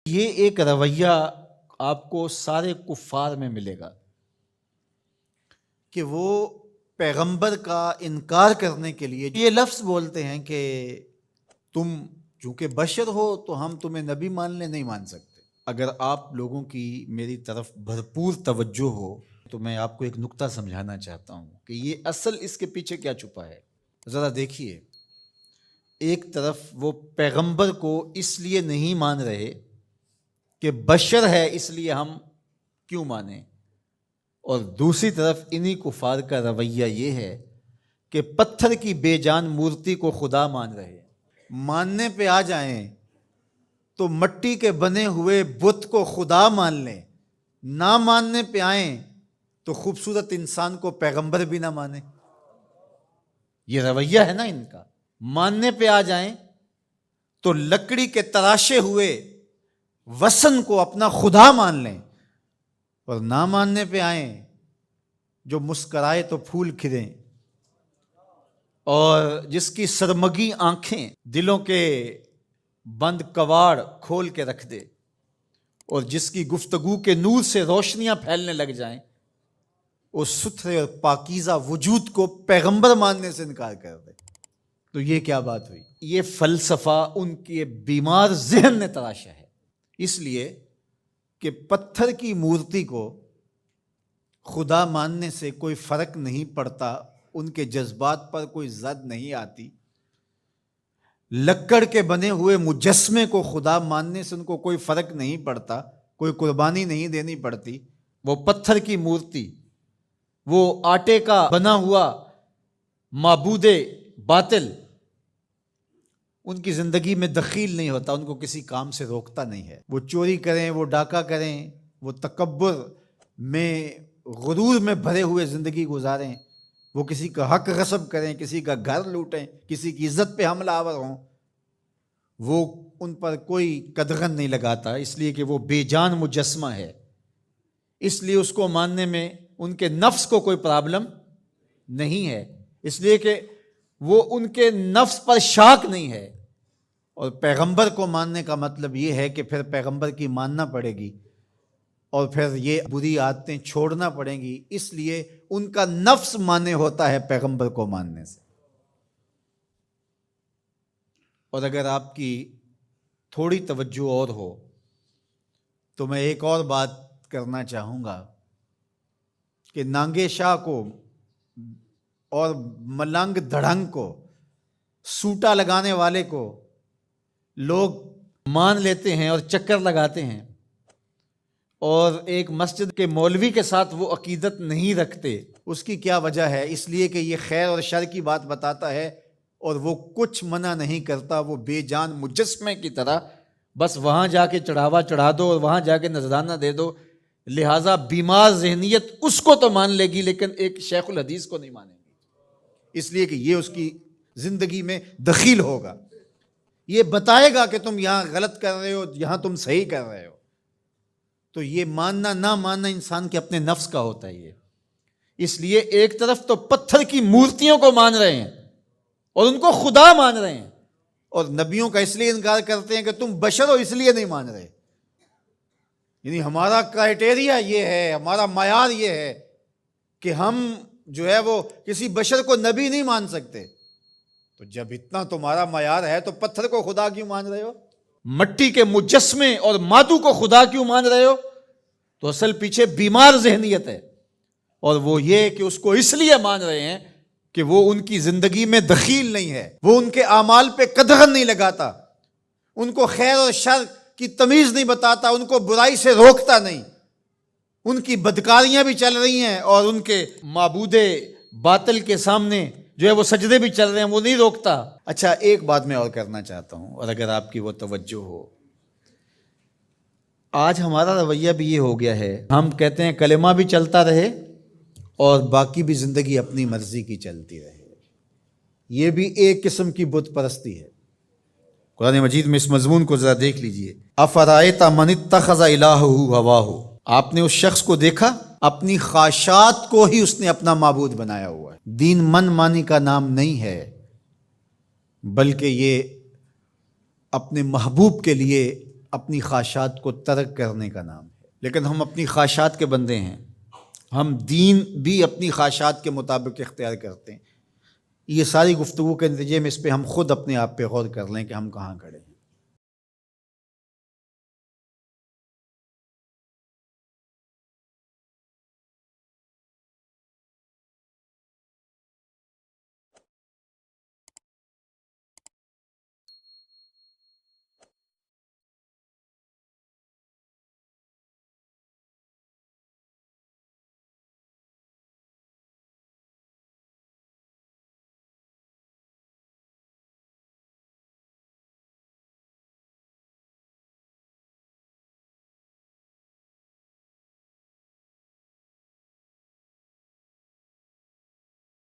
یہ ایک رویہ آپ کو سارے کفار میں ملے گا کہ وہ پیغمبر کا انکار کرنے کے لیے یہ لفظ بولتے ہیں کہ تم چونکہ بشر ہو تو ہم تمہیں نبی مان لیں، نہیں مان سکتے۔ اگر آپ لوگوں کی میری طرف بھرپور توجہ ہو تو میں آپ کو ایک نکتہ سمجھانا چاہتا ہوں کہ یہ اصل اس کے پیچھے کیا چھپا ہے۔ ذرا دیکھیے، ایک طرف وہ پیغمبر کو اس لیے نہیں مان رہے کہ بشر ہے اس لیے ہم کیوں مانیں، اور دوسری طرف انہی کفار کا رویہ یہ ہے کہ پتھر کی بے جان مورتی کو خدا مان رہے ہیں۔ ماننے پہ آ جائیں تو مٹی کے بنے ہوئے بت کو خدا مان لیں، نہ ماننے پہ آئیں تو خوبصورت انسان کو پیغمبر بھی نہ مانیں۔ یہ رویہ ہے نا ان کا۔ ماننے پہ آ جائیں تو لکڑی کے تراشے ہوئے وثن کو اپنا خدا مان لیں، اور نہ ماننے پہ آئیں جو مسکرائے تو پھول کھلیں، اور جس کی سرمگی آنکھیں دلوں کے بند کواڑ کھول کے رکھ دے، اور جس کی گفتگو کے نور سے روشنیاں پھیلنے لگ جائیں، اس ستھرے اور پاکیزہ وجود کو پیغمبر ماننے سے انکار کر دے۔ تو یہ کیا بات ہوئی؟ یہ فلسفہ ان کے بیمار ذہن نے تراشا ہے، اس لیے کہ پتھر کی مورتی کو خدا ماننے سے کوئی فرق نہیں پڑتا، ان کے جذبات پر کوئی زد نہیں آتی۔ لکڑ کے بنے ہوئے مجسمے کو خدا ماننے سے ان کو کوئی فرق نہیں پڑتا، کوئی قربانی نہیں دینی پڑتی۔ وہ پتھر کی مورتی، وہ آٹے کا بنا ہوا معبود باطل ان کی زندگی میں دخیل نہیں ہوتا، ان کو کسی کام سے روکتا نہیں ہے۔ وہ چوری کریں، وہ ڈاکہ کریں، وہ تکبر میں غرور میں بھرے ہوئے زندگی گزاریں، وہ کسی کا حق غصب کریں، کسی کا گھر لوٹیں، کسی کی عزت پہ حملہ آور ہوں، وہ ان پر کوئی قدغن نہیں لگاتا، اس لیے کہ وہ بے جان مجسمہ ہے۔ اس لیے اس کو ماننے میں ان کے نفس کو کوئی پرابلم نہیں ہے، اس لیے کہ وہ ان کے نفس پر شاک نہیں ہے۔ اور پیغمبر کو ماننے کا مطلب یہ ہے کہ پھر پیغمبر کی ماننا پڑے گی، اور پھر یہ بری عادتیں چھوڑنا پڑیں گی، اس لیے ان کا نفس مانے ہوتا ہے پیغمبر کو ماننے سے۔ اور اگر آپ کی تھوڑی توجہ اور ہو تو میں ایک اور بات کرنا چاہوں گا کہ نانگے شاہ کو اور ملنگ دھڑنگ کو، سوٹا لگانے والے کو لوگ مان لیتے ہیں اور چکر لگاتے ہیں، اور ایک مسجد کے مولوی کے ساتھ وہ عقیدت نہیں رکھتے۔ اس کی کیا وجہ ہے؟ اس لیے کہ یہ خیر اور شر کی بات بتاتا ہے، اور وہ کچھ منع نہیں کرتا، وہ بے جان مجسمے کی طرح بس وہاں جا کے چڑھاوا چڑھا دو اور وہاں جا کے نذرانہ دے دو، لہٰذا بیمار ذہنیت اس کو تو مان لے گی لیکن ایک شیخ الحدیث کو نہیں مانے گی، اس لیے کہ یہ اس کی زندگی میں دخیل ہوگا، یہ بتائے گا کہ تم یہاں غلط کر رہے ہو، یہاں تم صحیح کر رہے ہو۔ تو یہ ماننا نہ ماننا انسان کے اپنے نفس کا ہوتا ہے یہ۔ اس لیے ایک طرف تو پتھر کی مورتیوں کو مان رہے ہیں اور ان کو خدا مان رہے ہیں، اور نبیوں کا اس لیے انکار کرتے ہیں کہ تم بشر ہو اس لیے نہیں مان رہے، یعنی ہمارا کرائٹیریا یہ ہے، ہمارا معیار یہ ہے کہ ہم جو ہے وہ کسی بشر کو نبی نہیں مان سکتے۔ تو جب اتنا تمہارا معیار ہے تو پتھر کو خدا کیوں مان رہے ہو؟ مٹی کے مجسمے اور مادو کو خدا کیوں مان رہے ہو؟ تو اصل پیچھے بیمار ذہنیت ہے، اور وہ یہ کہ اس کو اس لیے مان رہے ہیں کہ وہ ان کی زندگی میں دخیل نہیں ہے، وہ ان کے اعمال پہ قدغن نہیں لگاتا، ان کو خیر اور شر کی تمیز نہیں بتاتا، ان کو برائی سے روکتا نہیں، ان کی بدکاریاں بھی چل رہی ہیں اور ان کے معبود باطل کے سامنے جو ہے وہ سجدے بھی چل رہے ہیں، وہ نہیں روکتا۔ اچھا، ایک بات میں اور کرنا چاہتا ہوں، اور اگر آپ کی وہ توجہ ہو، آج ہمارا رویہ بھی یہ ہو گیا ہے، ہم کہتے ہیں کلمہ بھی چلتا رہے اور باقی بھی زندگی اپنی مرضی کی چلتی رہے۔ یہ بھی ایک قسم کی بت پرستی ہے۔ قرآن مجید میں اس مضمون کو ذرا دیکھ لیجئے۔ افرأیت من اتخذ الہہ ہواہ، آپ نے اس شخص کو دیکھا اپنی خواہشات کو ہی اس نے اپنا معبود بنایا ہوا ہے۔ دین من مانی کا نام نہیں ہے، بلکہ یہ اپنے محبوب کے لیے اپنی خواہشات کو ترک کرنے کا نام ہے، لیکن ہم اپنی خواہشات کے بندے ہیں، ہم دین بھی اپنی خواہشات کے مطابق اختیار کرتے ہیں۔ یہ ساری گفتگو کے نتیجے میں اس پہ ہم خود اپنے آپ پہ غور کر لیں کہ ہم کہاں کھڑے ہیں۔